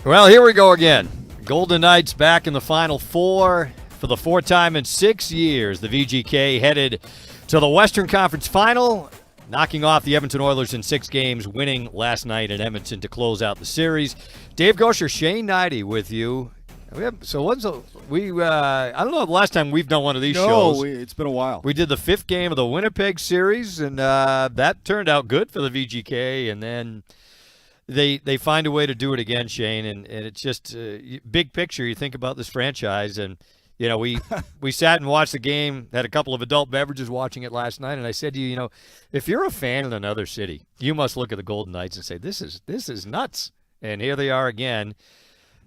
Well, here we go again. Golden Knights back in the Final Four for the fourth time in 6 years. The VGK headed to the Western Conference Final, knocking off the Edmonton Oilers in 6 games, winning last night in Edmonton to close out the series. Dave Goucher, Shane Hnidy with you. I don't know the last time we've done one of these shows. No, it's been a while. We did the 5th game of the Winnipeg series, and that turned out good for the VGK, and then they find a way to do it again, Shane, and it's just big picture. You think about this franchise, and we sat and watched the game, had a couple of adult beverages watching it last night, and I said to you, if you're a fan in another city, you must look at the Golden Knights and say, this is nuts. And here they are again,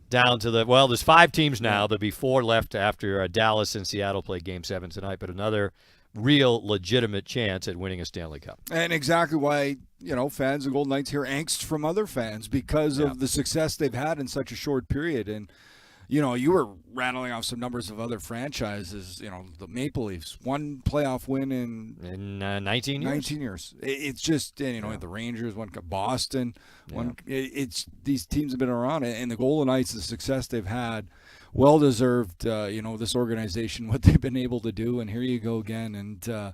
down to there's 5 teams now. There'll be 4 left after Dallas and Seattle play Game 7 tonight, but another real legitimate chance at winning a Stanley Cup. And exactly why, fans of Golden Knights hear angst from other fans because of the success they've had in such a short period. And, you were rattling off some numbers of other franchises, the Maple Leafs, 1 playoff win in 19 years. 19 years. It's just, the Rangers, Boston, it's these teams have been around, and the Golden Knights, the success they've had, well-deserved, this organization, what they've been able to do, and here you go again. And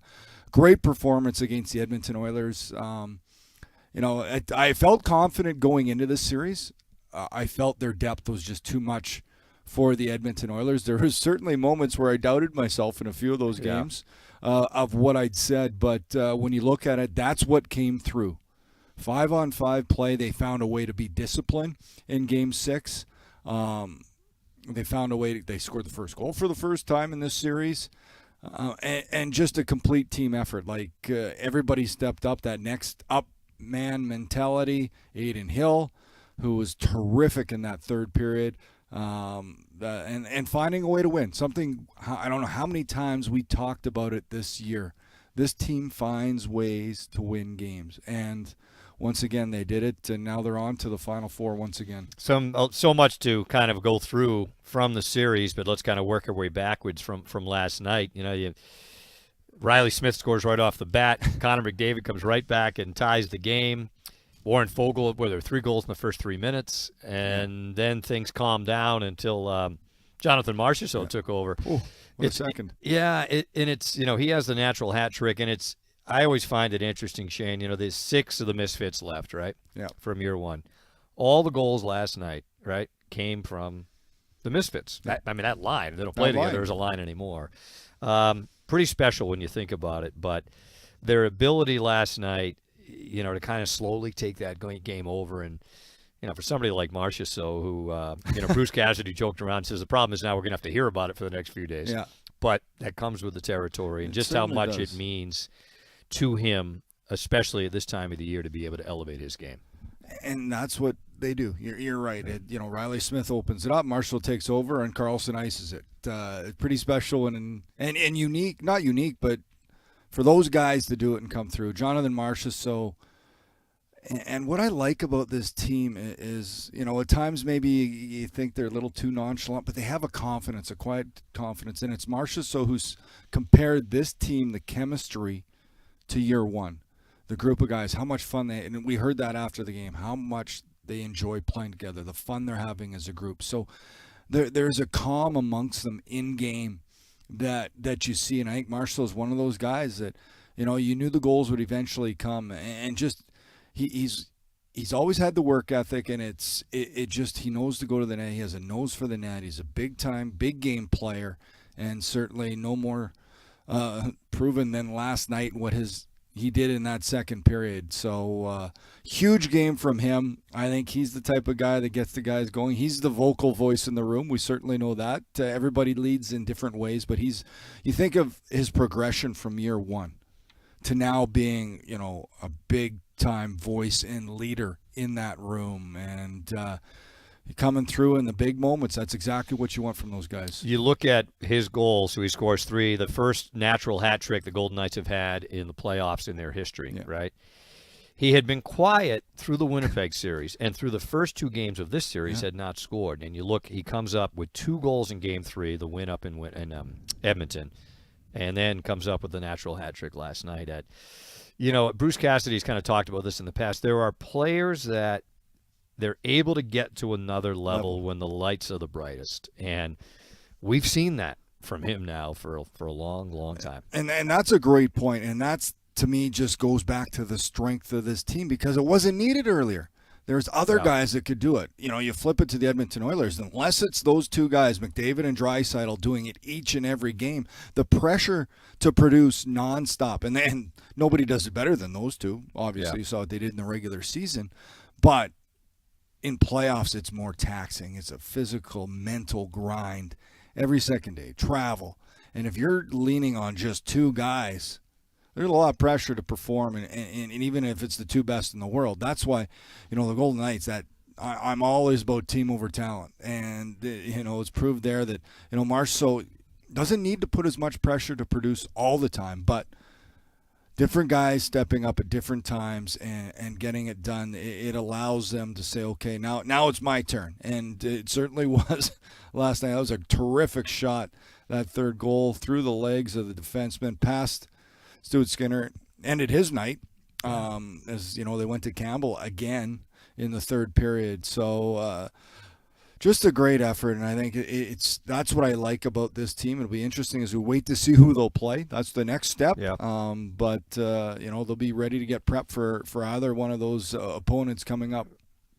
great performance against the Edmonton Oilers. I felt confident going into this series. I felt their depth was just too much for the Edmonton Oilers. There was certainly moments where I doubted myself in a few of those games of what I'd said, but when you look at it, that's what came through. 5-on-5 play, they found a way to be disciplined in Game 6. They found a way they scored the first goal for the first time in this series. And just a complete team effort. Everybody stepped up, that next up man mentality. Adin Hill, who was terrific in that third period, and finding a way to win. Something, I don't know how many times we talked about it this year. This team finds ways to win games. And once again, they did it, and now they're on to the Final Four once again. So much to kind of go through from the series, but let's kind of work our way backwards from last night. Riley Smith scores right off the bat. Connor McDavid comes right back and ties the game. Warren Foegele, there were 3 goals in the first 3 minutes, and then things calmed down until Jonathan Marchessault took over. Oh, what a second. It's he has the natural hat trick, and I always find it interesting, Shane. There's 6 of the misfits left, right? Yeah. From year 1. All the goals last night, right, came from the misfits. That line, they don't play together as a line anymore. Pretty special when you think about it, but their ability last night, to kind of slowly take that game over, and for somebody like Marchessault, who Bruce Cassidy joked around and says the problem is now we're going to have to hear about it for the next few days. Yeah. But that comes with the territory, and just how much it means to him, especially at this time of the year, to be able to elevate his game. And that's what they do. You're right. Riley Smith opens it up, Marshall takes over, and Carlson ices it. Pretty special and unique. Not unique, but for those guys to do it and come through. Jonathan Marchessault. And what I like about this team is, at times maybe you think they're a little too nonchalant, but they have a confidence, a quiet confidence. And it's Marchessault who's compared this team, the chemistry, to year 1. The group of guys, how much fun and we heard that after the game, how much they enjoy playing together, the fun they're having as a group. So there's a calm amongst them in game that you see. And I think Marchessault is one of those guys that, you knew the goals would eventually come, and just he's always had the work ethic, and he knows to go to the net. He has a nose for the net. He's a big game player, and certainly no more proven than last night what he did in that second period. So huge game from him. I think he's the type of guy that gets the guys going. He's the vocal voice in the room. We certainly know that. Everybody leads in different ways, but you think of his progression from year 1 to now being, a big time voice and leader in that room, and coming through in the big moments. That's exactly what you want from those guys. You look at his goals, so he scores 3, the first natural hat trick the Golden Knights have had in the playoffs in their history, right? He had been quiet through the Winnipeg series, and through the first 2 games of this series had not scored. And you look, he comes up with 2 goals in Game 3, the win up in Edmonton, and then comes up with the natural hat trick last night. Bruce Cassidy's kind of talked about this in the past. There are players that they're able to get to another level when the lights are the brightest. And we've seen that from him now for a long, long time. And that's a great point. And that's, to me, just goes back to the strength of this team because it wasn't needed earlier. There's other guys that could do it. You know, you flip it to the Edmonton Oilers, unless it's those two guys, McDavid and Draisaitl, doing it each and every game, the pressure to produce nonstop, and then nobody does it better than those two. Obviously, you saw what they did in the regular season. But in playoffs, it's more taxing. It's a physical, mental grind every second day, travel. And if you're leaning on just two guys, there's a lot of pressure to perform, and even if it's the two best in the world. That's why, you know, the Golden Knights, that I'm always about team over talent. And, you know, it's proved there that, you know, Marchessault doesn't need to put as much pressure to produce all the time, but different guys stepping up at different times and getting it done, it allows them to say, okay, now it's my turn. And it certainly was last night. That was a terrific shot, that third goal through the legs of the defenseman, past Stuart Skinner, ended his night. As you know, they went to Campbell again in the third period. So just a great effort, and I think that's what I like about this team. It'll be interesting as we wait to see who they'll play. That's the next step. Yeah. But you know, they'll be ready to get prepped for either one of those opponents coming up.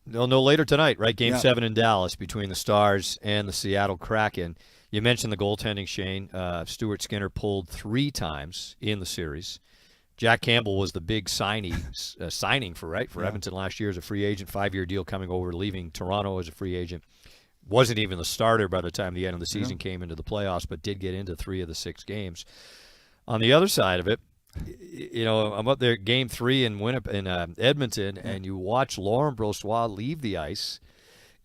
They'll know later tonight, right? Game 7 in Dallas between the Stars and the Seattle Kraken. You mentioned the goaltending, Shane. Stuart Skinner pulled 3 times in the series. Jack Campbell was the big signing for Edmonton last year as a free agent, 5-year deal coming over, leaving Toronto as a free agent. Wasn't even the starter by the time the end of the season came into the playoffs, but did get into 3 of the 6 games. On the other side of it, you know, I'm up there Game 3 in Edmonton, and you watch Laurent Brossoit leave the ice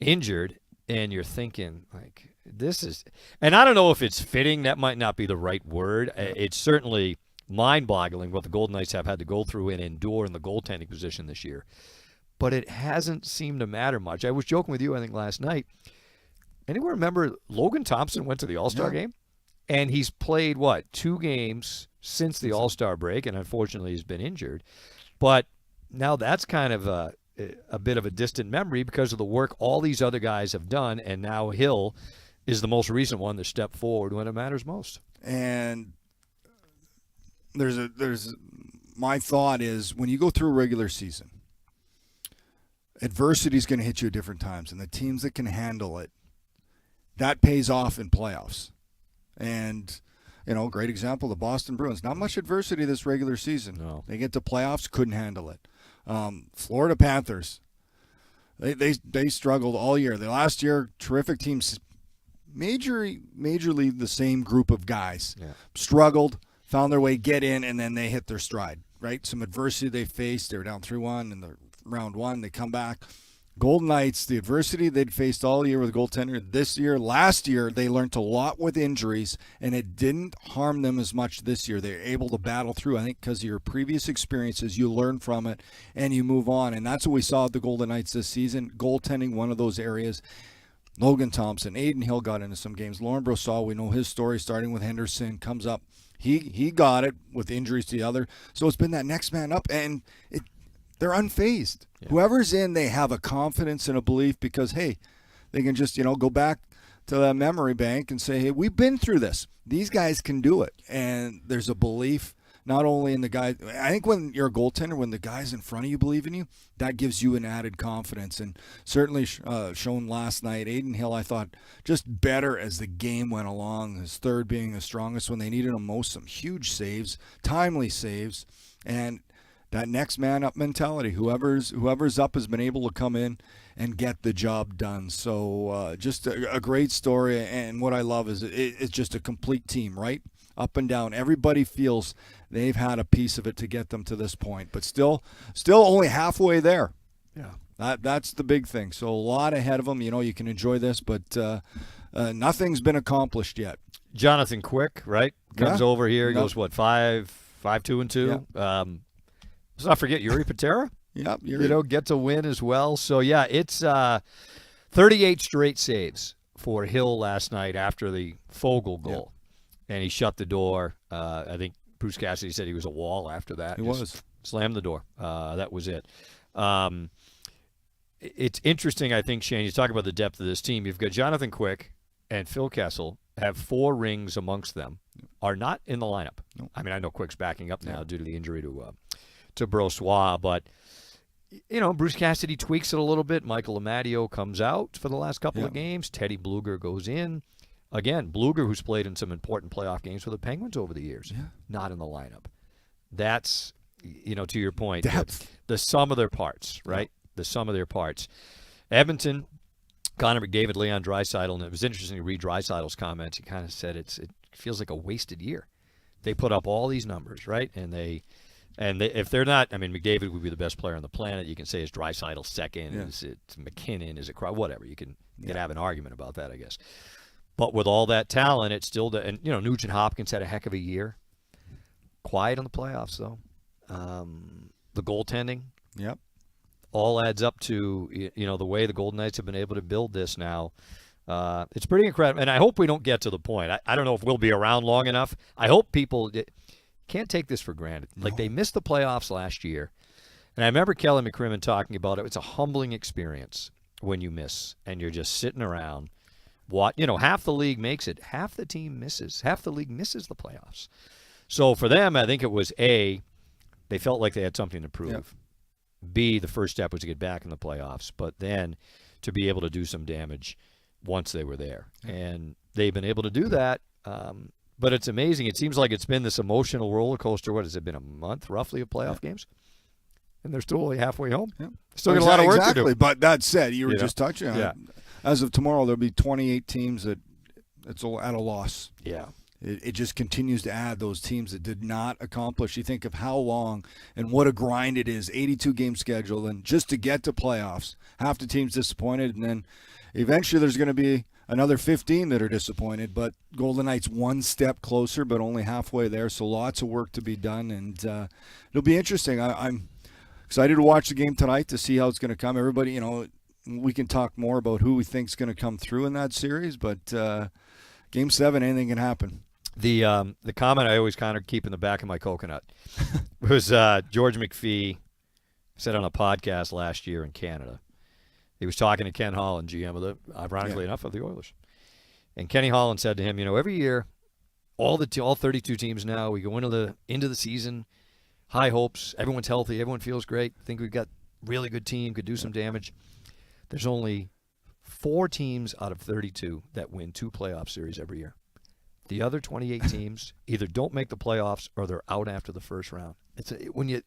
injured, and you're thinking, like, this is – and I don't know if it's fitting. That might not be the right word. It's certainly mind-boggling what the Golden Knights have had to go through and endure in the goaltending position this year. But it hasn't seemed to matter much. I was joking with you, I think, last night. Anyone remember Logan Thompson went to the All-Star game? And he's played, 2 games since the All-Star break, and unfortunately he's been injured. But now that's kind of a bit of a distant memory because of the work all these other guys have done, and now Hill is the most recent one to step forward when it matters most. And my thought is, when you go through a regular season, adversity is going to hit you at different times, and the teams that can handle it, that pays off in playoffs. And, you know, great example, the Boston Bruins. Not much adversity this regular season. No. They get to playoffs, couldn't handle it. Florida Panthers, they struggled all year. The last year, terrific teams, majorly the same group of guys, struggled, found their way, get in, and then they hit their stride, right? Some adversity they faced. They were down 3-1 in the round 1. They come back. Golden Knights, the adversity they'd faced all year with a goaltender. Last year, they learned a lot with injuries, and it didn't harm them as much this year. They're able to battle through, I think, because of your previous experiences. You learn from it, and you move on. And that's what we saw at the Golden Knights this season. Goaltending, one of those areas. Logan Thompson, Aiden Hill got into some games. Laurent Brossoit, we know his story, starting with Henderson, comes up. He got it with injuries to the other. So it's been that next man up, and they're unfazed. Yeah. Whoever's in, they have a confidence and a belief because, hey, they can just, go back to the memory bank and say, hey, we've been through this. These guys can do it. And there's a belief not only in the guy. I think when you're a goaltender, when the guys in front of you believe in you, that gives you an added confidence. And certainly shown last night. Aiden Hill, I thought, just better as the game went along. His third being the strongest when they needed him most. Some huge saves, timely saves, and that next man up mentality. Whoever's up has been able to come in and get the job done. So just a great story. And what I love is it's just a complete team, right? Up and down. Everybody feels they've had a piece of it to get them to this point, but still only halfway there. Yeah, that's the big thing. So a lot ahead of them. You can enjoy this, but nothing's been accomplished yet. Jonathan Quick, right? Comes over here. Goes 5-2-2. Yeah. Let's not forget Yuri Patera. Yep. Get to win as well. So, yeah, it's 38 straight saves for Hill last night after the Foegele goal. Yeah. And he shut the door. I think Bruce Cassidy said he was a wall after that. He was. Slammed the door. That was it. it's interesting, I think, Shane, you talk about the depth of this team. You've got Jonathan Quick and Phil Kessel have 4 rings amongst them, are not in the lineup. Nope. I mean, I know Quick's backing up now due to the injury to Brossois, but Bruce Cassidy tweaks it a little bit. Michael Amadio comes out for the last couple of games. Teddy Bluger goes in. Again, Bluger, who's played in some important playoff games for the Penguins over the years, not in the lineup. That's, to your point, the sum of their parts, right? The sum of their parts. Edmonton, Connor McDavid, Leon Draisaitl, and it was interesting to read Draisaitl's comments. He kind of said it feels like a wasted year. They put up all these numbers, right? And if they're not, I mean, McDavid would be the best player on the planet. You can say is Draisaitl second, is it McKinnon, is it whatever. You can have an argument about that, I guess. But with all that talent, it's still and Nugent Hopkins had a heck of a year. Quiet in the playoffs though. The goaltending. Yep. All adds up to the way the Golden Knights have been able to build this now. It's pretty incredible, and I hope we don't get to the point. I don't know if we'll be around long enough. I hope people can't take this for granted. No. Like, they missed the playoffs last year, and I remember Kelly McCrimmon talking about it. It's a humbling experience when you miss, and you're just sitting around. Half the league makes it, half the team misses, half the league misses the playoffs. So for them, I think it was A, they felt like they had something to prove. Yep. B, the first step was to get back in the playoffs, but then to be able to do some damage once they were there. And they've been able to do that, but it's amazing. It seems like it's been this emotional roller coaster. What has it been, a month roughly of playoff games? And they're still only halfway home. Yeah. Still got a lot of work to do. But that said, you were just touching on it. As of tomorrow, there'll be 28 teams that's at a loss. Yeah. It just continues to add those teams that did not accomplish. You think of how long and what a grind it is, 82-game schedule, and just to get to playoffs, half the team's disappointed, and then eventually there's going to be another 15 that are disappointed, but Golden Knights one step closer, but only halfway there, so lots of work to be done, and it'll be interesting. I'm excited to watch the game tonight to see how it's going to come. Everybody, we can talk more about who we think is going to come through in that series, but Game 7, anything can happen. The comment I always kind of keep in the back of my coconut was George McPhee said on a podcast last year in Canada. He was talking to Ken Holland, GM ironically enough, of the Oilers. And Kenny Holland said to him, every year, all 32 teams now, we go into the season, high hopes, everyone's healthy, everyone feels great, think we've got really good team, could do some damage. There's only 4 teams out of 32 that win 2 playoff series every year. The other 28 teams either don't make the playoffs or they're out after the first round. And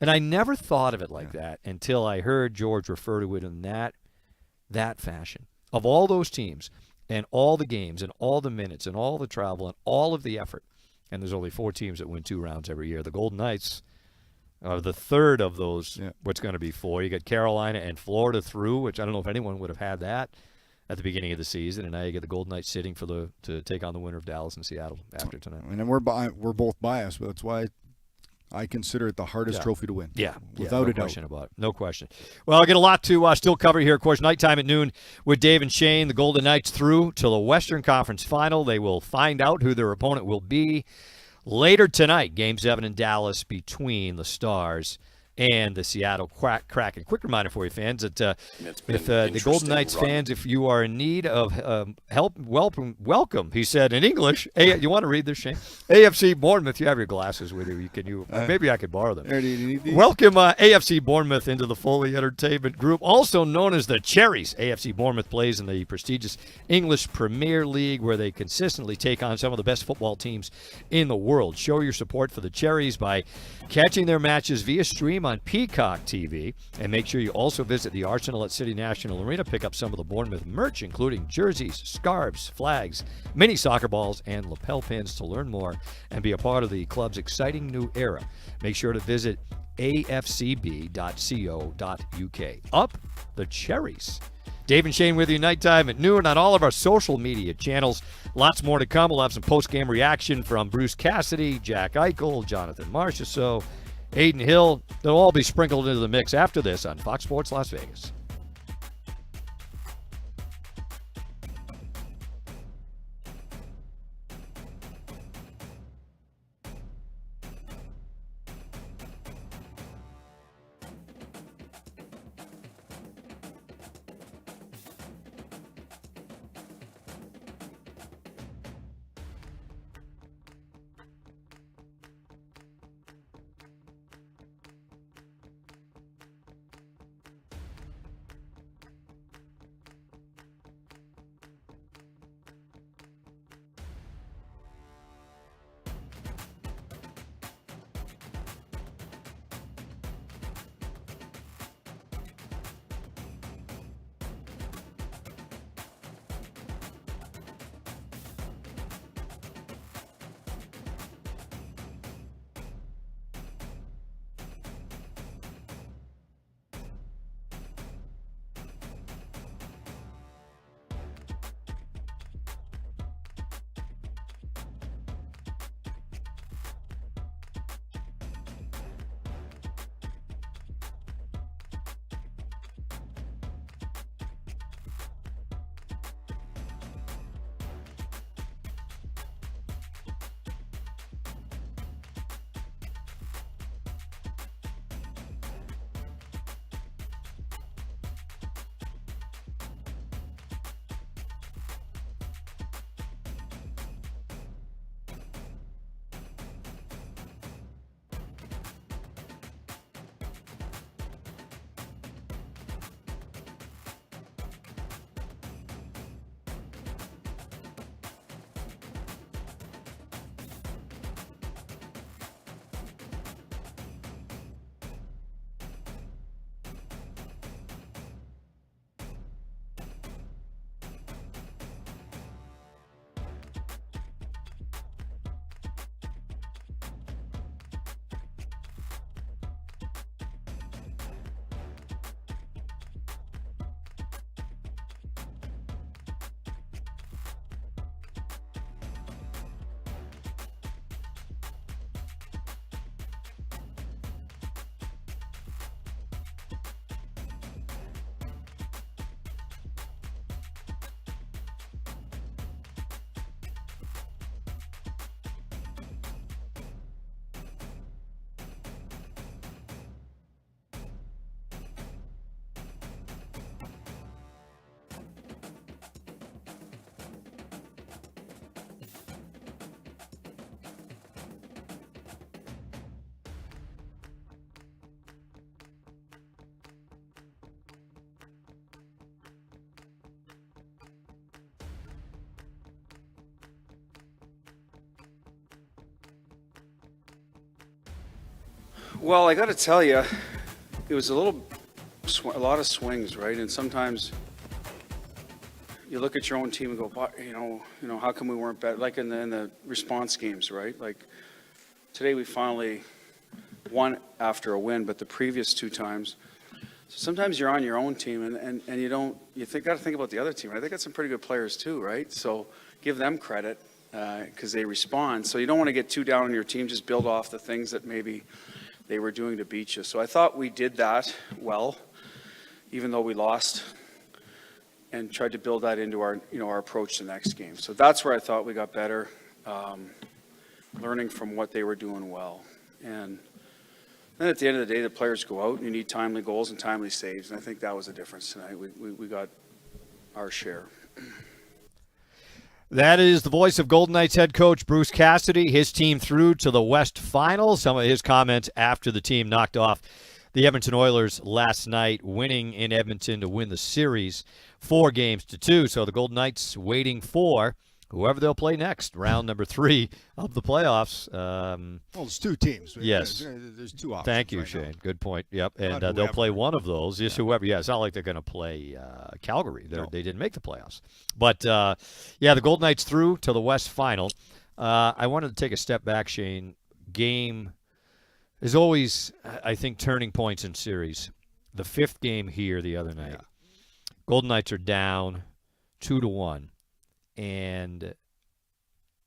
I never thought of it like that until I heard George refer to it in that fashion. Of all those teams and all the games and all the minutes and all the travel and all of the effort, and there's only 4 teams that win 2 rounds every year. The Golden Knights are the third of those. What's going to be 4? You got Carolina and Florida through, which I don't know if anyone would have had that at the beginning of the season, and now you get the Golden Knights sitting to take on the winner of Dallas and Seattle after tonight. And then we're both biased, but that's why I consider it the hardest trophy to win. Yeah, without a doubt. No question about it. No question. Well, I'll get a lot to still cover here. Of course, nighttime at noon with Dave and Shane. The Golden Knights through to the Western Conference Final. They will find out who their opponent will be later tonight. Game 7 in Dallas between the Stars and the Seattle Kraken. Quick reminder for you fans that if the Golden Knights fans, if you are in need of help, welcome, he said in English. You want to read this, Shane? AFC Bournemouth, you have your glasses with you. Maybe I could borrow them. Welcome AFC Bournemouth into the Foley Entertainment Group, also known as the Cherries. AFC Bournemouth plays in the prestigious English Premier League, where they consistently take on some of the best football teams in the world. Show your support for the Cherries by catching their matches via stream on Peacock TV, and make sure you also visit the Arsenal at City National Arena. Pick up some of the Bournemouth merch, including jerseys, scarves, flags, mini soccer balls, and lapel pins. To learn more and be a part of the club's exciting new era, make sure to visit afcb.co.uk. Up the Cherries. Dave and Shane with you nighttime at noon on all of our social media channels. Lots more to come. We'll have some post-game reaction from Bruce Cassidy, Jack Eichel, Jonathan Marchessault, Aiden Hill. They'll all be sprinkled into the mix after this on Fox Sports Las Vegas. Well, I got to tell you, it was a lot of swings, right? And sometimes you look at your own team and go, how come we weren't better? Like in the response games, right? Like today we finally won after a win, but the previous 2 times. So sometimes you're on your own team and you got to think about the other team, right? They got some pretty good players too, right? So give them credit because they respond. So you don't want to get too down on your team. Just build off the things that maybe they were doing to beat you. So I thought we did that well, even though we lost, and tried to build that into our approach to the next game. So that's where I thought we got better, learning from what they were doing well. And then at the end of the day, the players go out and you need timely goals and timely saves. And I think that was the difference tonight. We got our share. That is the voice of Golden Knights head coach Bruce Cassidy. His team through to the West Final. Some of his comments after the team knocked off the Edmonton Oilers last night, winning in Edmonton to win the series 4-2. So the Golden Knights waiting for whoever they'll play next, round number 3 of the playoffs. Well, there's 2 teams. Yes. There's 2 options. Thank you, right Shane. now. Good point. Yep. And they'll play one of those. Just whoever. Yeah, it's not like they're going to play Calgary. No. They didn't make the playoffs. But, the Golden Knights through to the West Final. I wanted to take a step back, Shane. Game is always, I think, turning points in series. The 5th game here the other night. Yeah. Golden Knights are down 2-1. And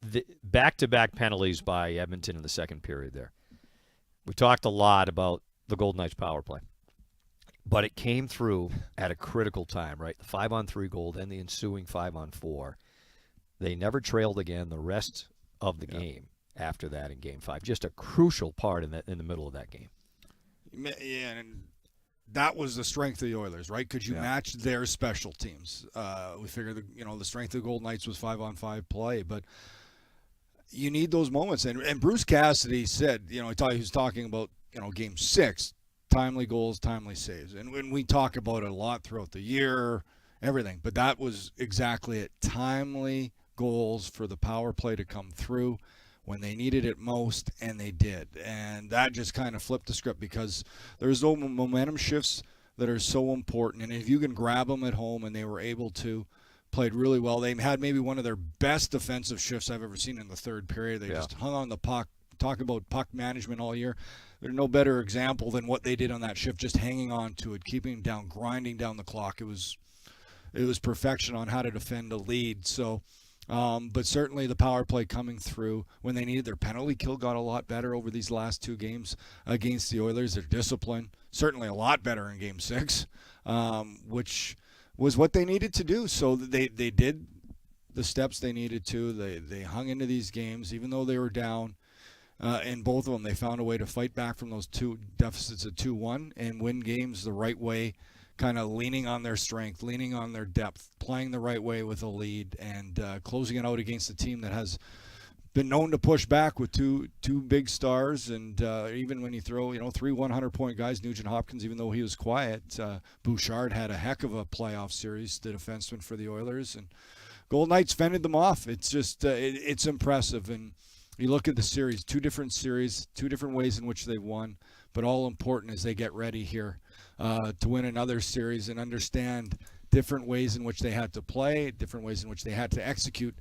the back-to-back penalties by Edmonton in the second period there. We talked a lot about the Golden Knights power play, but it came through at a critical time, right? The 5-on-3 goal, then the ensuing 5-on-4. They never trailed again the rest of the game after that in Game 5. Just a crucial part in the middle of that game. Yeah, and that was the strength of the Oilers, right? Could you match their special teams? We figured, the strength of the Golden Knights was 5-on-5 play, but you need those moments. And Bruce Cassidy said, he was talking about, Game 6, timely goals, timely saves. And when we talk about it a lot throughout the year, everything, but that was exactly it. Timely goals for the power play to come through when they needed it most, and they did. And that just kind of flipped the script because there's those momentum shifts that are so important. And if you can grab them at home, and they were able to, played really well. They had maybe one of their best defensive shifts I've ever seen in the third period. They just hung on the puck. Talk about puck management all year. There's no better example than what they did on that shift, just hanging on to it, keeping it down, grinding down the clock. It was perfection on how to defend a lead. So, but certainly the power play coming through when they needed their penalty kill got a lot better over these last 2 games against the Oilers. Their discipline certainly a lot better in Game 6, which was what they needed to do. So they did the steps they needed to. They hung into these games even though they were down. In both of them, they found a way to fight back from those 2 deficits of 2-1 and win games the right way, kind of leaning on their strength, leaning on their depth, playing the right way with a lead, and closing it out against a team that has been known to push back with two big stars. And even when you throw 3 100-point guys, Nugent Hopkins, even though he was quiet, Bouchard had a heck of a playoff series, the defenseman for the Oilers, and Golden Knights fended them off. It's just it's impressive. And you look at the series, 2 different series, 2 different ways in which they've won, but all important as they get ready here to win another series and understand different ways in which they had to play, different ways in which they had to execute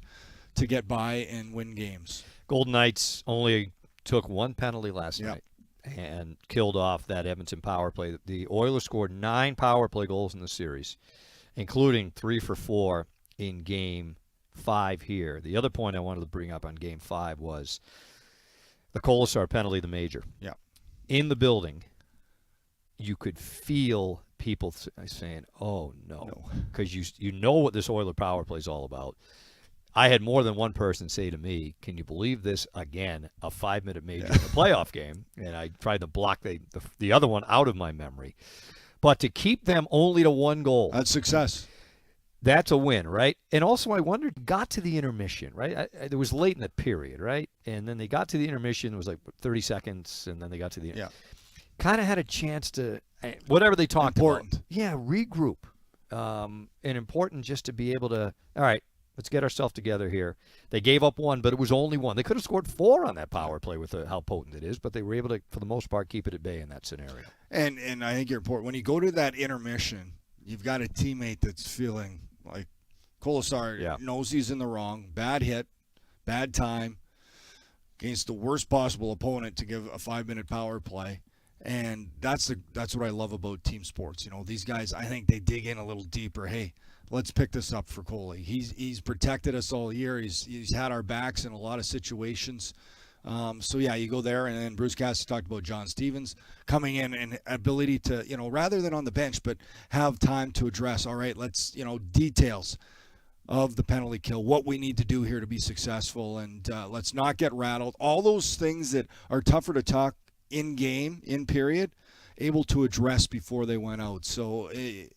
to get by and win games. Golden Knights only took 1 penalty last night and killed off that Edmonton power play. The Oilers scored 9 power play goals in the series, including 3 for 4 in Game 5 here. The other point I wanted to bring up on Game 5 was the Colasar penalty, the major. Yeah. In the building, you could feel people saying, "Oh no," because you know what this Oiler power play is all about. I had more than one person say to me, "Can you believe this again? A 5-minute major in a playoff game?" And I tried to block the other one out of my memory. But to keep them only to 1 goal, that's success. That's a win, right? And also, I wondered, got to the intermission, right? It was late in the period, right? And then they got to the intermission. It was like 30 seconds, and then they got to the kind of had a chance to, whatever they talked about. Yeah, regroup. And important just to be able to, all right, Let's get ourselves together here. They gave up one, but it was only one. They could have scored 4 on that power play with how potent it is, but they were able to, for the most part, keep it at bay in that scenario. And I think you're important. When you go to that intermission, you've got a teammate that's feeling like Colasar knows he's in the wrong. Bad hit, bad time, against the worst possible opponent to give a 5-minute power play. And that's what I love about team sports. These guys, I think they dig in a little deeper. Hey, let's pick this up for Coley. He's protected us all year. He's had our backs in a lot of situations. So you go there, and then Bruce Cassidy talked about John Stevens coming in and ability to, rather than on the bench, but have time to address. All right, let's, details of the penalty kill, what we need to do here to be successful, and let's not get rattled. All those things that are tougher to talk in game, in period, able to address before they went out. So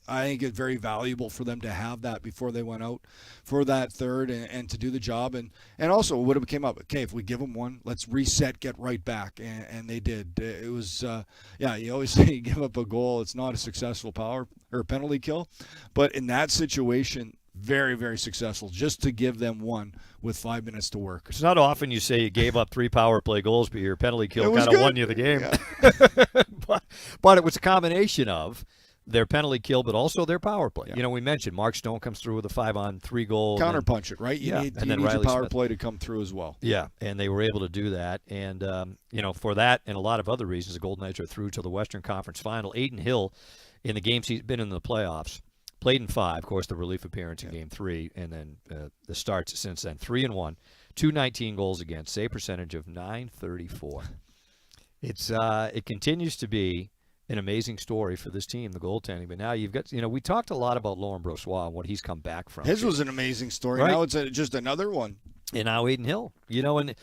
I think it's very valuable for them to have that before they went out for that third and to do the job. And also what it came up, okay, if we give them one, let's reset, get right back. And they did. It was, you always say you give up a goal, it's not a successful power or penalty kill. But in that situation, very, very successful just to give them one with 5 minutes to work. It's not often you say you gave up 3 power play goals, but your penalty kill kind of won you the game. Yeah. but it was a combination of their penalty kill, but also their power play. Yeah. We mentioned Mark Stone comes through with a 5-on-3 goal. Counterpunch it, right? You need your power play to come through as well. Yeah, and they were able to do that. And, for that and a lot of other reasons, the Golden Knights are through to the Western Conference Final. Aiden Hill, in the games he's been in the playoffs, played in 5, of course, the relief appearance in Game 3, and then the starts since then. 3-1, 219 goals against, save percentage of .934. It continues to be an amazing story for this team, the goaltending. But now you've got, we talked a lot about Laurent Brossoit and what he's come back from. His was an amazing story. Right? Now it's just another one. And now Aiden Hill. And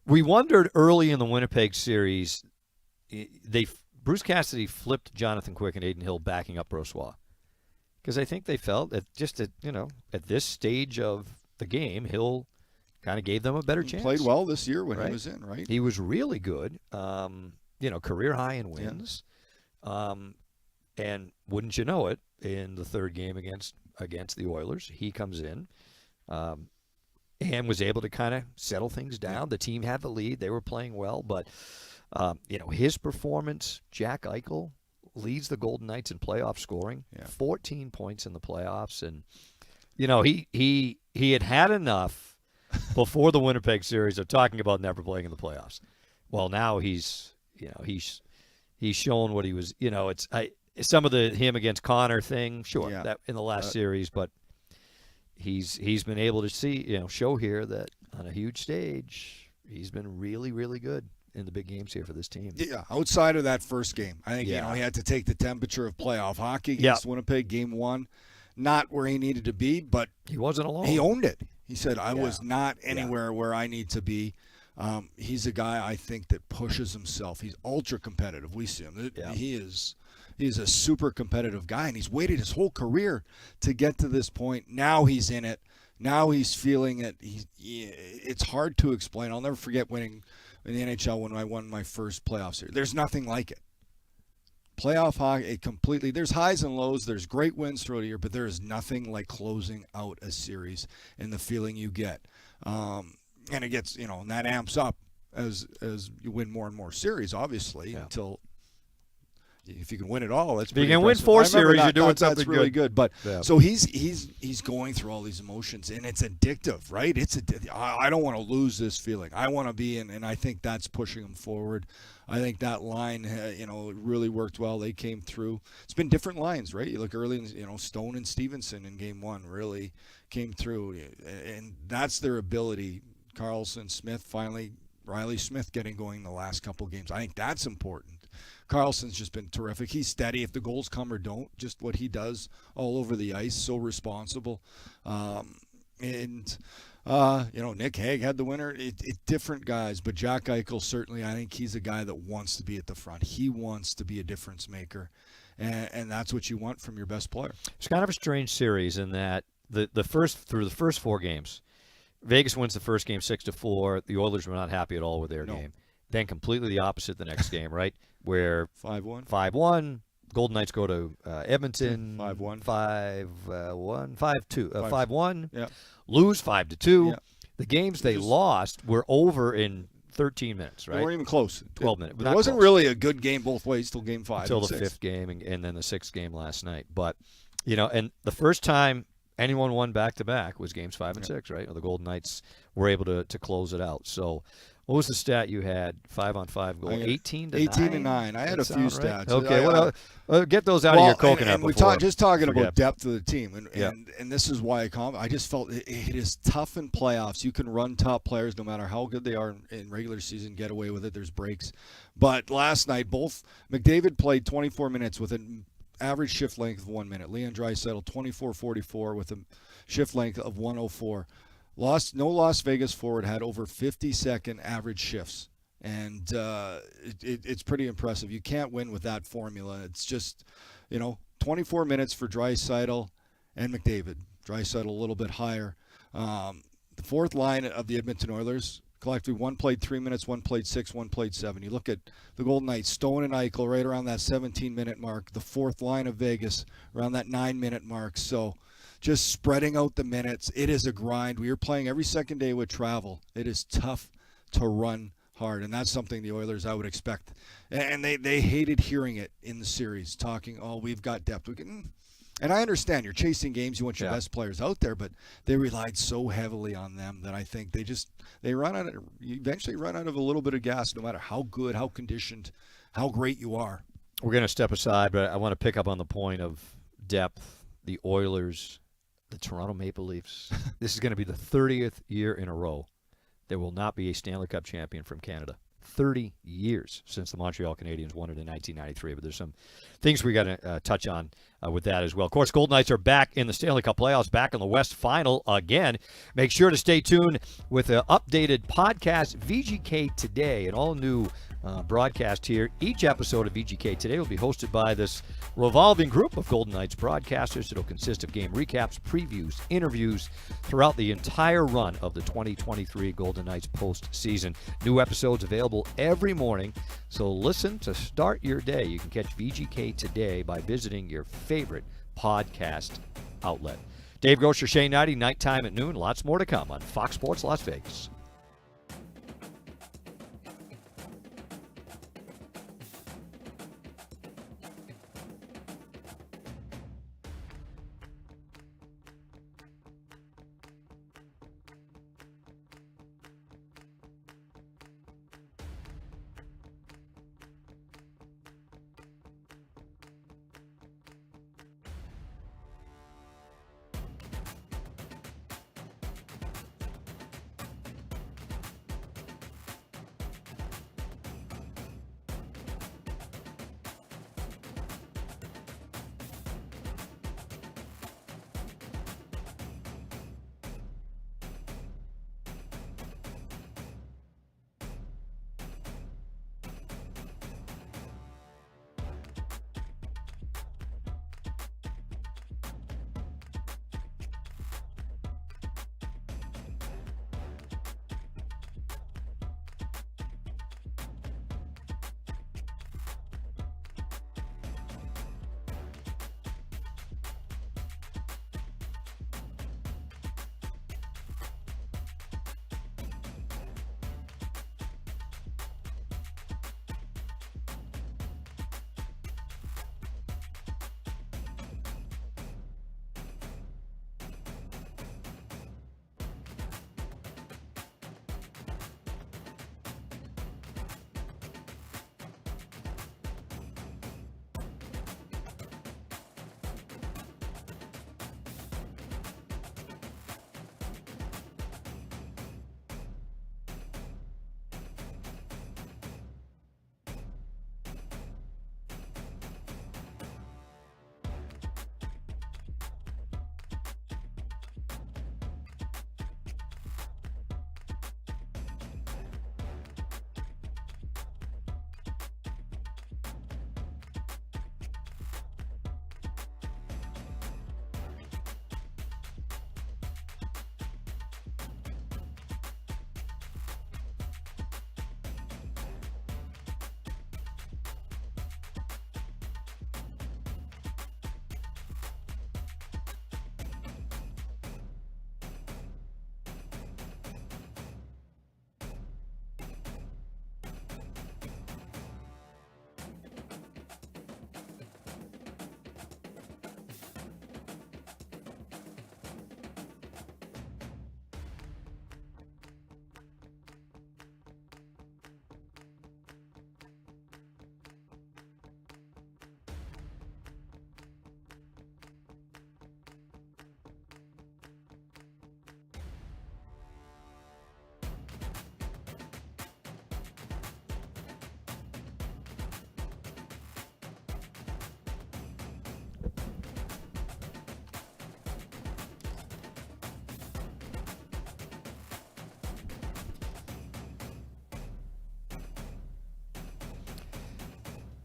we wondered early in the Winnipeg series, Bruce Cassidy flipped Jonathan Quick and Aiden Hill backing up Brossoit. Because I think they felt that at this stage of the game, Hill kind of gave them a better chance. Played well this year when he was in, right? He was really good. Career high in wins. Yeah. And wouldn't you know it, in the third game against the Oilers, he comes in and was able to kind of settle things down. Yeah. The team had the lead. They were playing well. But, his performance, Jack Eichel leads the Golden Knights in playoff scoring, 14 points in the playoffs. And, he had enough before the Winnipeg series of talking about never playing in the playoffs. Well, now he's shown what he was, it's some of the him against Connor thing, that in the last series, but he's been able to show here that on a huge stage, he's been really, really good in the big games here for this team. Yeah, outside of that first game, I think he had to take the temperature of playoff hockey against Winnipeg, Game 1. Not where he needed to be, but he wasn't alone. He owned it. He said, I was not anywhere where I need to be. He's a guy, I think, that pushes himself. He's ultra competitive. We see him. He's a super competitive guy, and he's waited his whole career to get to this point. Now he's in it. Now he's feeling it. It's hard to explain. I'll never forget winning in the NHL when I won my first playoff series. There's nothing like it. Playoff hockey, there's highs and lows. There's great wins throughout the year, but there is nothing like closing out a series and the feeling you get. And it gets, and that amps up as you win more and more series, obviously, until if you can win it all, that's pretty impressive. You can win 4 series, you're doing something that's really good. But so he's going through all these emotions, and it's addictive, right? I don't want to lose this feeling. I want to be in, and I think that's pushing him forward. I think that line, really worked well. They came through. It's been different lines, right? You look early, Stone and Stevenson in Game 1 really came through, and that's their ability. Carlson, Smith, finally Riley Smith getting going the last couple games. I think that's important. Carlson's just been terrific. He's steady. If the goals come or don't, just what he does all over the ice, so responsible. Nick Hague had the winner. Different guys, but Jack Eichel certainly, I think he's a guy that wants to be at the front. He wants to be a difference maker, and that's what you want from your best player. It's kind of a strange series in that the first 4 games, Vegas wins the first game 6-4. The Oilers were not happy at all with their game. Then completely the opposite the next game, right? Where 5-1. Golden Knights go to Edmonton 5-1. 5-1, 5-2, 5-1. Yeah. Lose 5-2. Yeah. The games they lost were over in 13 minutes, right? They weren't even close. 12 minutes. It wasn't really a good game both ways till game 5. Until the 5th game and then the 6th game last night. But, and the first time anyone won back-to-back was games 5 and 6, right? Or the Golden Knights were able to close it out. So what was the stat you had? 5-on-5 goal. 18 to 9. 18 to 9. I had a few stats. Okay, get those out of your coconut. And we just talking about depth of the team, and this is why I just felt it is tough in playoffs. You can run top players no matter how good they are in regular season, get away with it. There's breaks, but last night both McDavid played 24 minutes with an average shift length of 1 minute. Leon Draisaitl 24:44 with a shift length of 1:04. No Las Vegas forward had over 50-second average shifts, and it's pretty impressive. You can't win with that formula. It's just, 24 minutes for Draisaitl and McDavid. Draisaitl a little bit higher. The fourth line of the Edmonton Oilers, collectively, one played 3 minutes, one played 6, one played 7. You look at the Golden Knights, Stone and Eichel right around that 17-minute mark. The fourth line of Vegas around that 9-minute mark. So just spreading out the minutes. It is a grind. We are playing every second day with travel. It is tough to run hard, and that's something the Oilers I would expect. And they hated hearing it in the series, talking, we've got depth. And I understand you're chasing games. You want your best players out there, but they relied so heavily on them that I think they eventually run out of a little bit of gas no matter how good, how conditioned, how great you are. We're going to step aside, but I want to pick up on the point of depth. The Oilers, the Toronto Maple Leafs. This is going to be the 30th year in a row there will not be a Stanley Cup champion from Canada. 30 years since the Montreal Canadiens won it in 1993. But there's some things we got to touch on with that as well. Of course, Golden Knights are back in the Stanley Cup playoffs, back in the West Final again. Make sure to stay tuned with an updated podcast, VGK Today, an all-new broadcast here. Each episode of VGK Today will be hosted by this revolving group of Golden Knights broadcasters. It'll consist of game recaps, previews, interviews throughout the entire run of the 2023 Golden Knights postseason. New episodes available every morning, so listen to start your day. You can catch VGK Today by visiting your favorite podcast outlet. Dave Goucher, Shane Hnidy, nighttime at noon. Lots more to come on Fox Sports Las Vegas.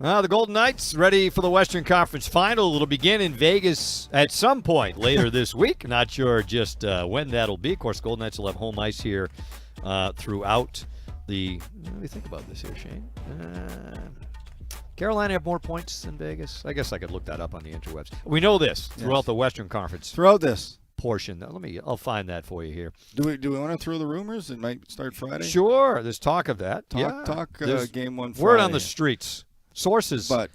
The Golden Knights ready for the Western Conference Final. It'll begin in Vegas at some point later this week. Not sure just when that'll be. Of course, Golden Knights will have home ice here throughout the. What do you think about this here, Shane? Carolina have more points than Vegas. I guess I could look that up on the interwebs. We know this throughout the Western Conference. Throughout this portion. I'll find that for you here. Do we want to throw the rumors? It might start Friday. Sure, there's talk of that. Game 1 Friday. Word on the streets. Sources, but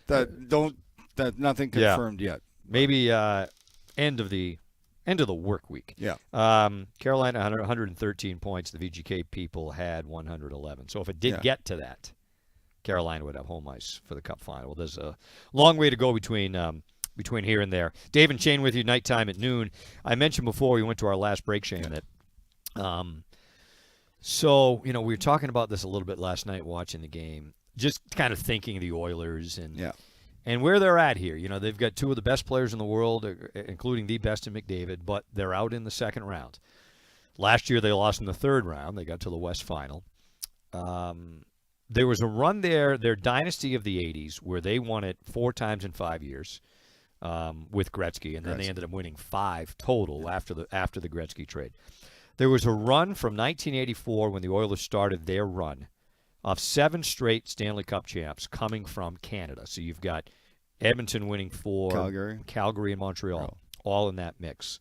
nothing confirmed yet. Maybe end of the work week. Yeah. Carolina 113 points. The VGK people had 111. So if it did get to that, Carolina would have home ice for the Cup final. There's a long way to go between here and there. Dave and Shane with you nighttime at noon. I mentioned before we went to our last break, Shane, that so we were talking about this a little bit last night watching the game. Just kind of thinking of the Oilers and where they're at here. They've got two of the best players in the world, including the best in McDavid, but they're out in the second round. Last year they lost in the third round. They got to the West Final. There was a run there, their dynasty of the 80s, where they won it 4 times in 5 years with Gretzky, and then they ended up winning 5 total after the Gretzky trade. There was a run from 1984 when the Oilers started their run of 7 straight Stanley Cup champs coming from Canada. So you've got Edmonton winning 4, Calgary and Montreal, all in that mix.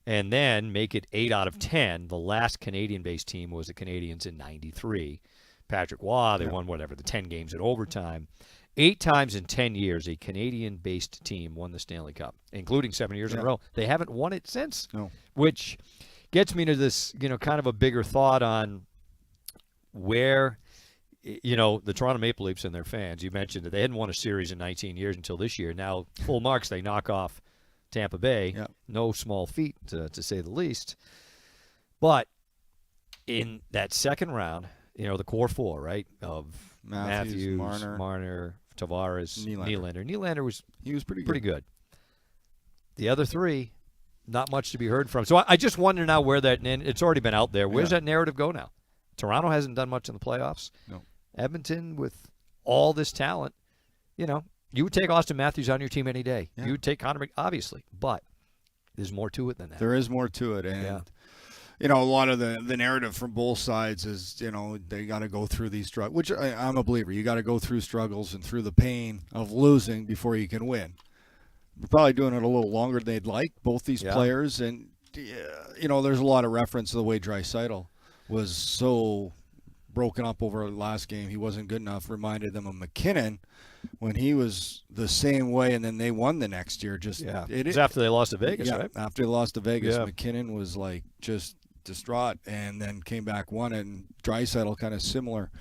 And then make it 8 out of 10. The last Canadian-based team was the Canadiens in 93. Patrick Waugh, they won the 10 games in overtime. 8 times in 10 years, a Canadian-based team won the Stanley Cup, including 7 years in a row. They haven't won it since, which gets me to this, kind of a bigger thought on where – the Toronto Maple Leafs and their fans, you mentioned that they hadn't won a series in 19 years until this year. Now, full marks, they knock off Tampa Bay. Yep. No small feat, to say the least. But in that second round, the core 4, right, of Matthews, Marner, Tavares, Nylander. Nylander was pretty good. The other 3, not much to be heard from. So I just wonder now where that – and it's already been out there. Where's that narrative go now? Toronto hasn't done much in the playoffs. No. Edmonton, with all this talent, you would take Austin Matthews on your team any day. Yeah. You would take Connor obviously, but there's more to it than that. There is more to it, and a lot of the narrative from both sides is they got to go through these struggles. Which I'm a believer. You got to go through struggles and through the pain of losing before you can win. We're probably doing it a little longer than they'd like, both these players, and there's a lot of reference to the way Draisaitl was so broken up over the last game. He wasn't good enough. Reminded them of McKinnon when he was the same way, and then they won the next year. It was after they lost to Vegas, right? After they lost to Vegas, McKinnon was just distraught, and then came back, won it, and Draisaitl kind of similar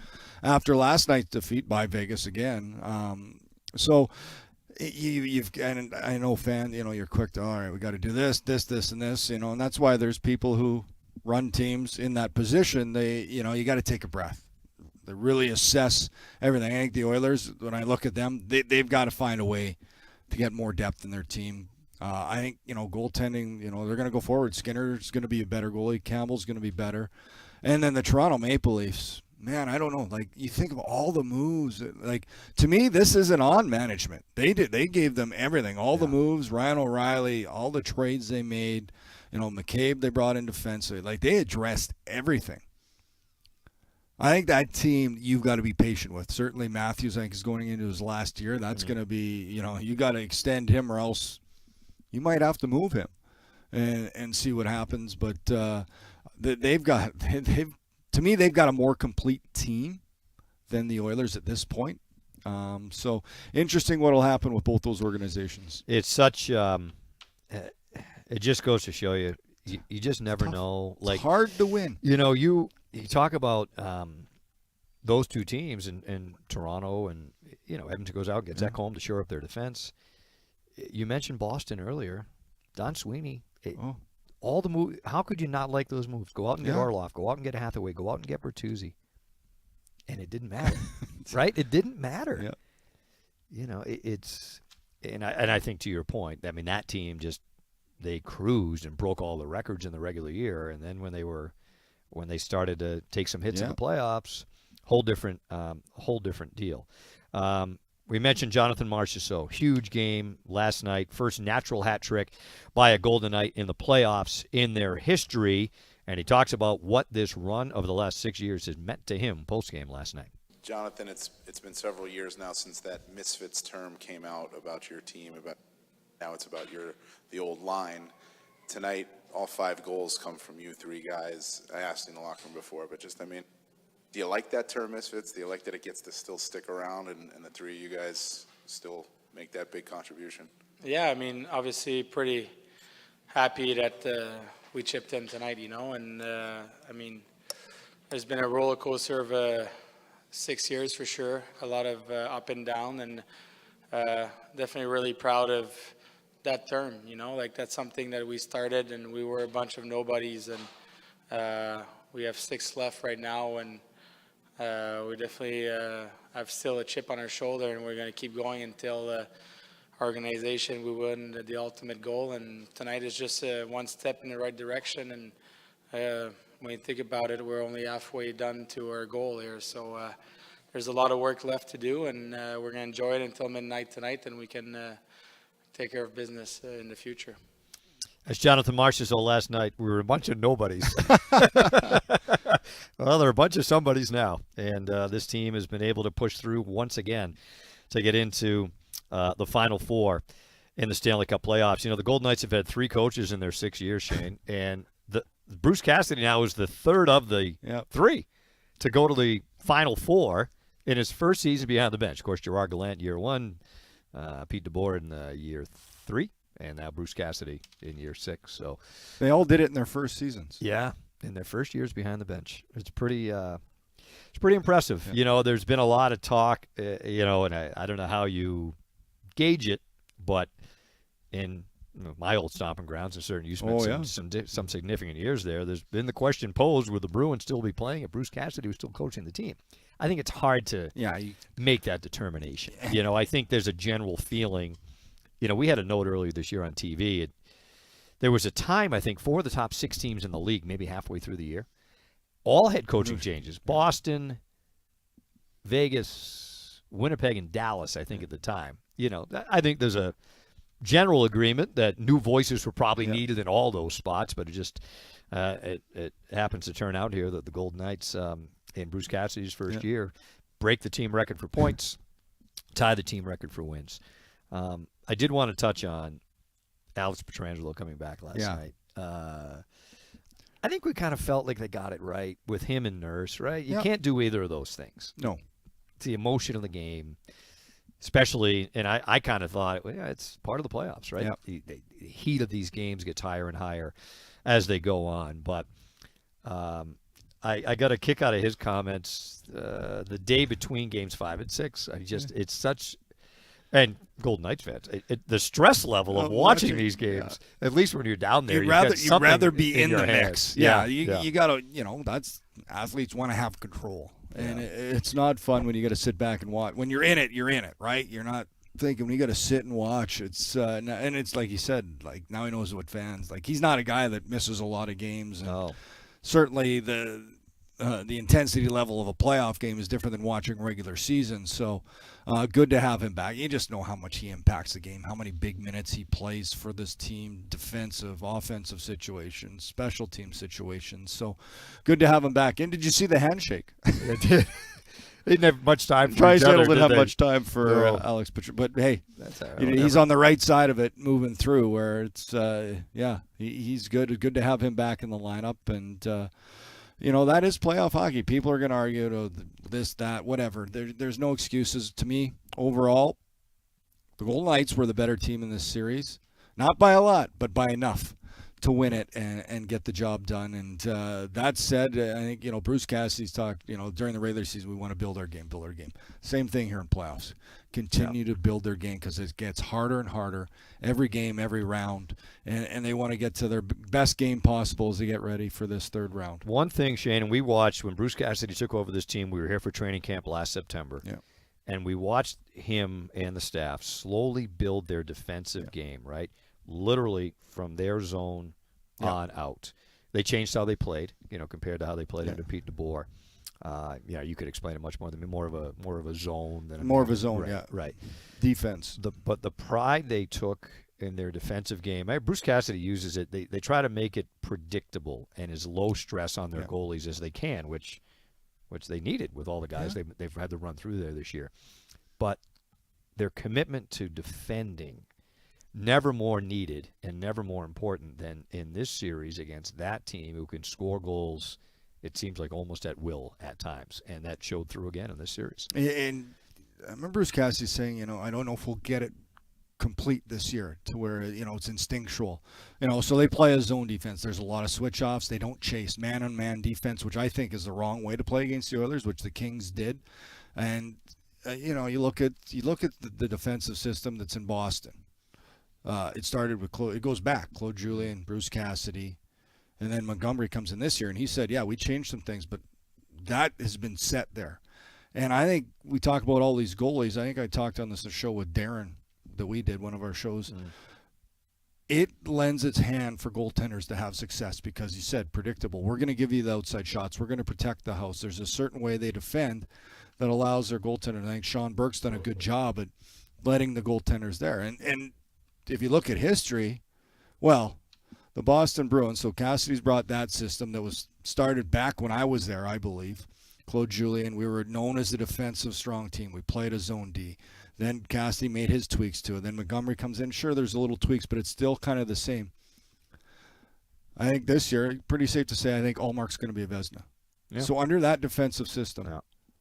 after last night's defeat by Vegas again. So you've, and I know fan, you're quick to, all right, we got to do this, and this, and that's why there's people who run teams in that position. They, you got to take a breath. They really assess everything. I think the Oilers, when I look at them, they've got to find a way to get more depth in their team. I think, goaltending, they're going to go forward. Skinner's going to be a better goalie. Campbell's going to be better. And then the Toronto Maple Leafs, man, I don't know. Like, you think of all the moves. Like, to me, this isn't on management. They gave them everything. All the moves, Ryan O'Reilly, all the trades they made. McCabe they brought in defensively. Like, they addressed everything. I think that team you've got to be patient with. Certainly Matthews, I think, is going into his last year. That's going to be, you got to extend him or else you might have to move him and see what happens. But they've got a more complete team than the Oilers at this point. So interesting what will happen with both those organizations. It's such it just goes to show you just never know. Like, it's hard to win. You talk about those two teams in Toronto, and Edmonton goes out, gets Ekholm to shore up their defense. You mentioned Boston earlier. Don Sweeney. All the moves. How could you not like those moves? Go out and get Orlov. Go out and get Hathaway. Go out and get Bertuzzi. And it didn't matter, right? It didn't matter. Yeah. It's and I think to your point. I mean, that team they cruised and broke all the records in the regular year, and then when they started to take some hits in the playoffs, whole different deal. We mentioned Jonathan Marchessault. Huge game last night. First natural hat trick by a Golden Knight in the playoffs in their history. And he talks about what this run of the last 6 years has meant to him post-game last night. Jonathan, it's been several years now since that Misfits term came out about your team. Now it's about the old line. Tonight, all 5 goals come from you 3 guys. I asked in the locker room before, but do you like that term, Misfits? Do you like that it gets to still stick around and the 3 of you guys still make that big contribution? Yeah, obviously pretty happy that we chipped in tonight, and there's been a roller coaster of 6 years for sure, a lot of up and down, and definitely really proud of that term, that's something that we started and we were a bunch of nobodies, and we have 6 left right now, and we definitely have still a chip on our shoulder, and we're going to keep going until organization we win the ultimate goal. And tonight is just one step in the right direction, and when you think about it, we're only halfway done to our goal here, so there's a lot of work left to do, and we're going to enjoy it until midnight tonight, and we can take care of business in the future. As Jonathan Marchessault last night, we were a bunch of nobodies. Well, they're a bunch of somebodies now, and this team has been able to push through once again to get into the Final Four in the Stanley Cup playoffs. The Golden Knights have had 3 coaches in their 6 years, Shane, and Bruce Cassidy now is the third of the 3 to go to the Final Four in his first season behind the bench. Of course, Gerard Gallant year 1, Pete DeBoer in year 3. And now Bruce Cassidy in year 6. So they all did it in their first seasons. Yeah, in their first years behind the bench. It's pretty impressive. Yeah. There's been a lot of talk, and I don't know how you gauge it, but in my old stomping grounds, and certainly you spent some significant years there, there's been the question posed, would the Bruins still be playing if Bruce Cassidy was still coaching the team? I think it's hard to make that determination. I think there's a general feeling. We had a note earlier this year on TV. There was a time, I think, 4 of the top 6 teams in the league, maybe halfway through the year, all had coaching changes. Boston, Vegas, Winnipeg, and Dallas, I think, at the time. I think there's a general agreement that new voices were probably needed in all those spots, but it just it happens to turn out here that the Golden Knights, in Bruce Cassidy's first year, break the team record for points, tie the team record for wins. I did want to touch on Alex Pietrangelo coming back last night. I think we kind of felt like they got it right with him and Nurse, right? You can't do either of those things. No. It's the emotion of the game, especially, and I kind of thought, it's part of the playoffs, right? Yeah. The heat of these games gets higher and higher as they go on. But I got a kick out of his comments the day between games 5 and 6. It's such – and Golden Knights fans, the stress level of watching these games, at least when you're down there, you'd rather be in the mix. Yeah, you got to, that's athletes want to have control. And it's not fun when you got to sit back and watch. When you're in it, right? You're not thinking when you got to sit and watch. It's and it's like you said, like now he knows what fans like. He's not a guy that misses a lot of games. And certainly the intensity level of a playoff game is different than watching regular season. So good to have him back. You just know how much he impacts the game, how many big minutes he plays for this team, defensive, offensive situations, special team situations. So good to have him back. And did you see the handshake? They did. They didn't have much time for each Drysdale other, didn't have they? much time for Alex Pietrangelo. But, hey, he's on the right side of it moving through where it's, he's good. Good to have him back in the lineup. And, that is playoff hockey. People are going to argue this, that, whatever. There's no excuses to me. Overall, the Golden Knights were the better team in this series. Not by a lot, but by enough to win it and get the job done. And that said, I think, Bruce Cassidy's talked, during the regular season, we want to build our game. Same thing here in playoffs. Continue to build their game because it gets harder and harder every game, every round. And they want to get to their best game possible as they get ready for this third round. One thing, Shane, and we watched when Bruce Cassidy took over this team, we were here for training camp last September. Yeah. And we watched him and the staff slowly build their defensive game, right? Literally from their zone on out. They changed how they played, compared to how they played under Pete DeBoer. Yeah, you could explain it much more than me. More of a zone than More of a zone, right, yeah. Right. Defense. But the pride they took in their defensive game, Bruce Cassidy uses it. They try to make it predictable and as low stress on their goalies as they can, which they needed with all the guys they've had to run through there this year. But their commitment to defending, never more needed and never more important than in this series against that team who can score goals, it seems like almost at will at times. And that showed through again in this series. And I remember Bruce Cassidy saying, I don't know if we'll get it complete this year to where, it's instinctual. So they play a zone defense. There's a lot of switch-offs. They don't chase man-on-man defense, which I think is the wrong way to play against the Oilers, which the Kings did. And, you look at the defensive system that's in Boston. It started with it goes back, Claude Julien, Bruce Cassidy, and then Montgomery comes in this year, and he said, we changed some things, but that has been set there. And I think we talk about all these goalies. I think I talked on this show with Darren that we did, one of our shows. It lends its hand for goaltenders to have success because you said predictable. We're going to give you the outside shots. We're going to protect the house. There's a certain way they defend that allows their goaltender. And I think Sean Burke's done a good job at letting the goaltenders there. And if you look at history, well, the Boston Bruins, so Cassidy's brought that system that was started back when I was there, I believe. Claude Julien, we were known as a defensive strong team. We played a zone D. Then Cassidy made his tweaks to it. Then Montgomery comes in. Sure, there's a little tweaks, but it's still kind of the same. I think this year, pretty safe to say, I think Allmark's going to be a Vezina. Yeah. So under that defensive system,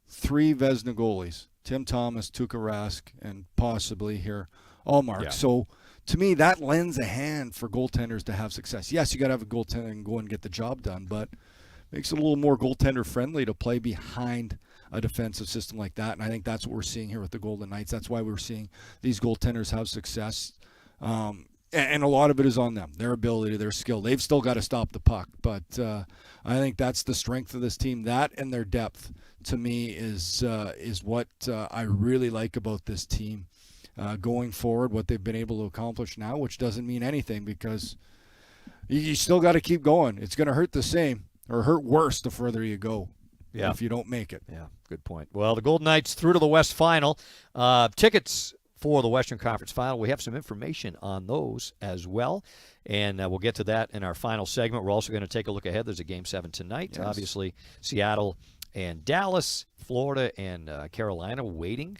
3 Vezina goalies, Tim Thomas, Tuukka Rask, and possibly here Allmark. Yeah. So to me, that lends a hand for goaltenders to have success. Yes, you got to have a goaltender and go and get the job done, but makes it a little more goaltender friendly to play behind a defensive system like that. And I think that's what we're seeing here with the Golden Knights. That's why we're seeing these goaltenders have success. And a lot of it is on them, their ability, their skill. They've still got to stop the puck. But I think that's the strength of this team. That and their depth, to me, is what I really like about this team going forward, what they've been able to accomplish now, which doesn't mean anything because you still got to keep going. It's going to hurt the same or hurt worse the further you go. Yeah. If you don't make it. Yeah, good point. Well, the Golden Knights through to the West Final. Tickets for the Western Conference Final. We have some information on those as well, and we'll get to that in our final segment. We're also going to take a look ahead. There's a Game 7 tonight. Yes. Obviously, Seattle and Dallas, Florida and Carolina waiting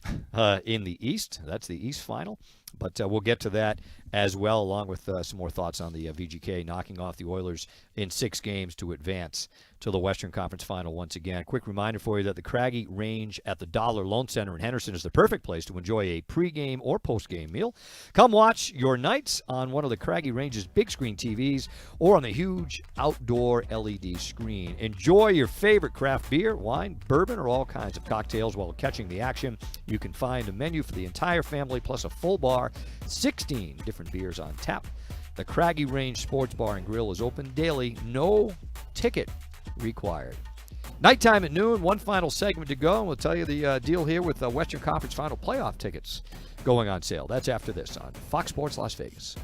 in the East. That's the East Final. But we'll get to that as well, along with some more thoughts on the VGK knocking off the Oilers in 6 games to advance to the Western Conference Final once again. Quick reminder for you that the Craggy Range at the Dollar Loan Center in Henderson is the perfect place to enjoy a pregame or postgame meal. Come watch your Knights on one of the Craggy Range's big screen TVs or on the huge outdoor LED screen. Enjoy your favorite craft beer, wine, bourbon, or all kinds of cocktails while catching the action. You can find a menu for the entire family plus a full bar, 16 different beers on tap. The Craggy Range Sports Bar and Grill is open daily, no ticket required. Nighttime at noon, one final segment to go, and we'll tell you the deal here with the Western Conference Final playoff tickets going on sale. That's after this on Fox Sports Las Vegas.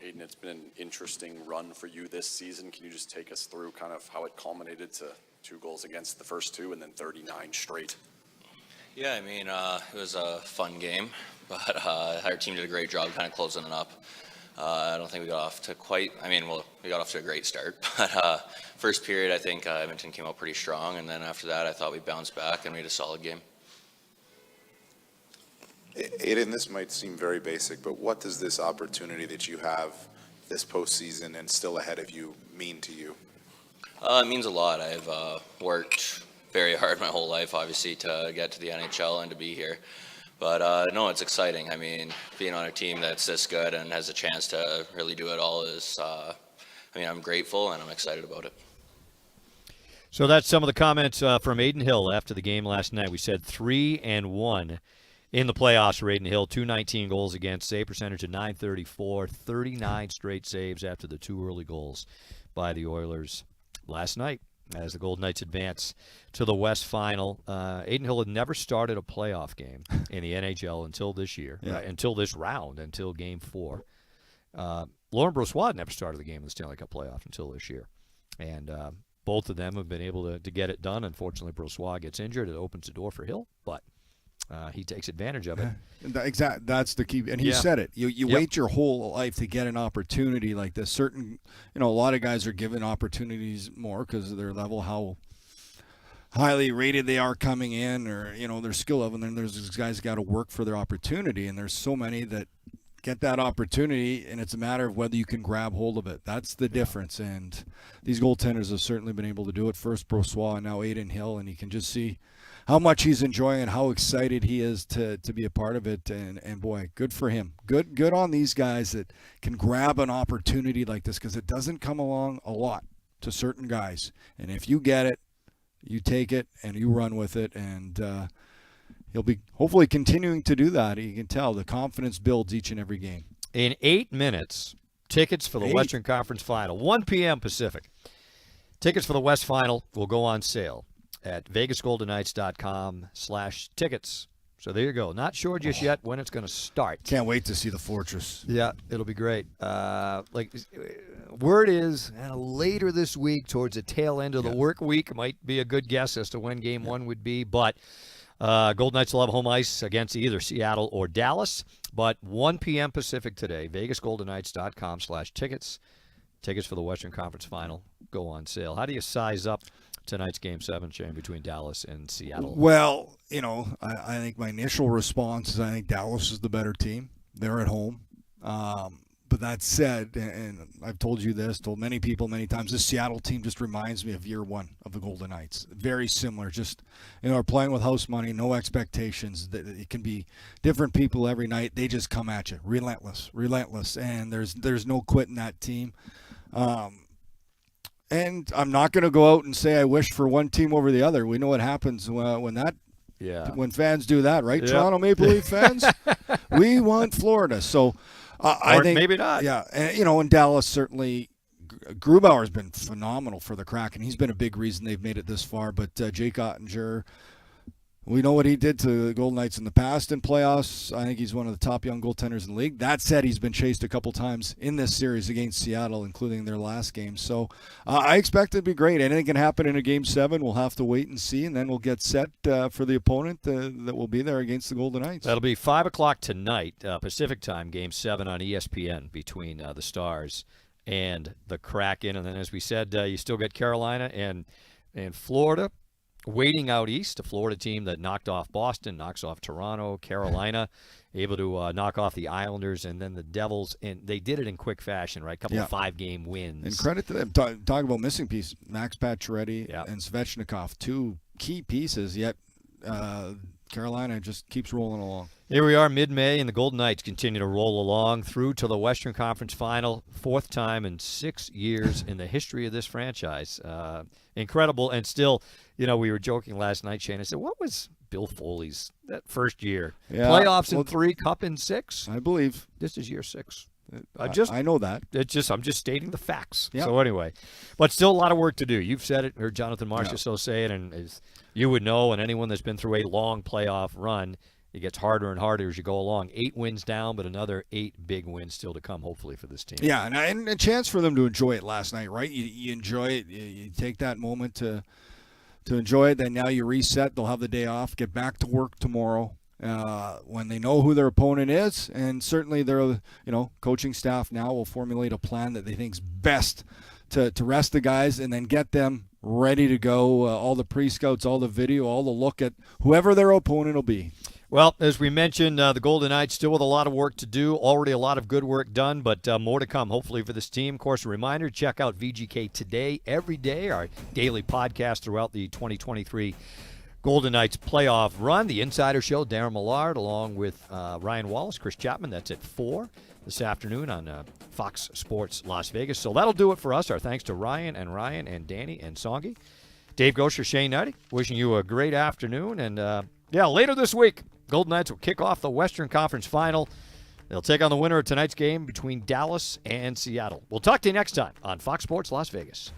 Aiden, it's been an interesting run for you this season. Can you just take us through kind of how it culminated to 2 goals against the first 2 and then 39 straight? Yeah, I mean, it was a fun game, but our team did a great job kind of closing it up. I don't think we got off to we got off to a great start, but first period, I think Edmonton came out pretty strong, and then after that, I thought we bounced back and made a solid game. Aiden, this might seem very basic, but what does this opportunity that you have this postseason and still ahead of you mean to you? It means a lot. I've worked very hard my whole life, obviously, to get to the NHL and to be here. But no, it's exciting. I mean, being on a team that's this good and has a chance to really do it all is, I'm grateful and I'm excited about it. So that's some of the comments from Aiden Hill after the game last night. We said 3-1 in the playoffs for Aiden Hill. 219 goals against, save percentage of .934, 39 straight saves after the 2 early goals by the Oilers last night as the Golden Knights advance to the West Final. Aiden Hill had never started a playoff game in the NHL until this year, until this round, until Game 4. Laurent Brossoit never started the game in the Stanley Cup playoff until this year. And both of them have been able to get it done. Unfortunately, Brossoit gets injured. It opens the door for Hill, but he takes advantage of it. Exactly. That's the key. And he said it. You wait your whole life to get an opportunity like this. A lot of guys are given opportunities more because of their level, how highly rated they are coming in, or, their skill level. And then there's these guys got to work for their opportunity. And there's so many that get that opportunity, and it's a matter of whether you can grab hold of it. That's the difference. And these goaltenders have certainly been able to do it. First Brossoit and now Aiden Hill, and you can just see how much he's enjoying and how excited he is to be a part of it. And boy, good for him. Good on these guys that can grab an opportunity like this, because it doesn't come along a lot to certain guys. And if you get it, you take it and you run with it. And he'll be hopefully continuing to do that. You can tell the confidence builds each and every game. In 8 minutes, tickets for the Western Conference Final, 1 p.m. Pacific. Tickets for the West Final will go on sale at vegasgoldenknights.com/tickets. So there you go. Not sure just yet when it's going to start. Can't wait to see the Fortress. Yeah, it'll be great. Word is later this week, towards the tail end of the work week, might be a good guess as to when Game 1 would be. But Golden Knights will have home ice against either Seattle or Dallas. But 1 p.m. Pacific today, vegasgoldenknights.com/tickets. Tickets for the Western Conference Final go on sale. How do you size up tonight's Game 7, Shane, between Dallas and Seattle? Well, I think my initial response is I think Dallas is the better team. They're at home. But that said, and I've told you this, told many people many times, this Seattle team just reminds me of year 1 of the Golden Knights. Very similar. Just, are playing with house money, no expectations. It can be different people every night. They just come at you. Relentless. And there's no quitting that team. And I'm not going to go out and say I wish for one team over the other. We know what happens when fans do that, right? Yep. Toronto Maple Leaf fans, we want Florida. So I think maybe not. Yeah, and in Dallas certainly, Grubauer's been phenomenal for the Kraken. He's been a big reason they've made it this far. But Jake Ottinger, we know what he did to the Golden Knights in the past in playoffs. I think he's one of the top young goaltenders in the league. That said, he's been chased a couple times in this series against Seattle, including their last game. So I expect it to be great. Anything can happen in a Game 7. We'll have to wait and see, and then we'll get set for the opponent that will be there against the Golden Knights. That'll be 5 o'clock tonight, Pacific time, Game 7 on ESPN between the Stars and the Kraken. And then, as we said, you still get Carolina and Florida waiting out east, a Florida team that knocked off Boston, knocks off Toronto, Carolina, able to knock off the Islanders, and then the Devils. And they did it in quick fashion, right? A couple of 5-game wins. And credit to them. Talk about missing piece. Max Pacioretty and Svechnikov, 2 key pieces, yet Carolina just keeps rolling along. Here we are mid-May, and the Golden Knights continue to roll along through to the Western Conference Final, 4th time in 6 years in the history of this franchise. Incredible, and still, we were joking last night, Shane. I said, what was Bill Foley's that first year? Yeah, Playoffs in 3, Cup in 6? I believe. This is year 6. I know that. I'm just stating the facts. Yep. So anyway, but still a lot of work to do. You've said it, heard Jonathan Marchessault say it, and as you would know, and anyone that's been through a long playoff run, it gets harder and harder as you go along. 8 wins down, but another 8 big wins still to come, hopefully, for this team. Yeah, and a chance for them to enjoy it last night, right? You enjoy it. You take that moment to enjoy it. Then now you reset. They'll have the day off. Get back to work tomorrow when they know who their opponent is. And certainly their coaching staff now will formulate a plan that they think is best to rest the guys and then get them ready to go. All the pre-scouts, all the video, all the look at whoever their opponent will be. Well, as we mentioned, the Golden Knights still with a lot of work to do. Already a lot of good work done, but more to come, hopefully, for this team. Of course, a reminder, check out VGK Today every day, our daily podcast throughout the 2023 Golden Knights playoff run. The Insider Show, Darren Millard, along with Ryan Wallace, Chris Chapman. That's at 4 this afternoon on Fox Sports Las Vegas. So that'll do it for us. Our thanks to Ryan and Danny and Songi. Dave Goucher, Shane Hnidy, wishing you a great afternoon. And, later this week, Golden Knights will kick off the Western Conference Final. They'll take on the winner of tonight's game between Dallas and Seattle. We'll talk to you next time on Fox Sports Las Vegas.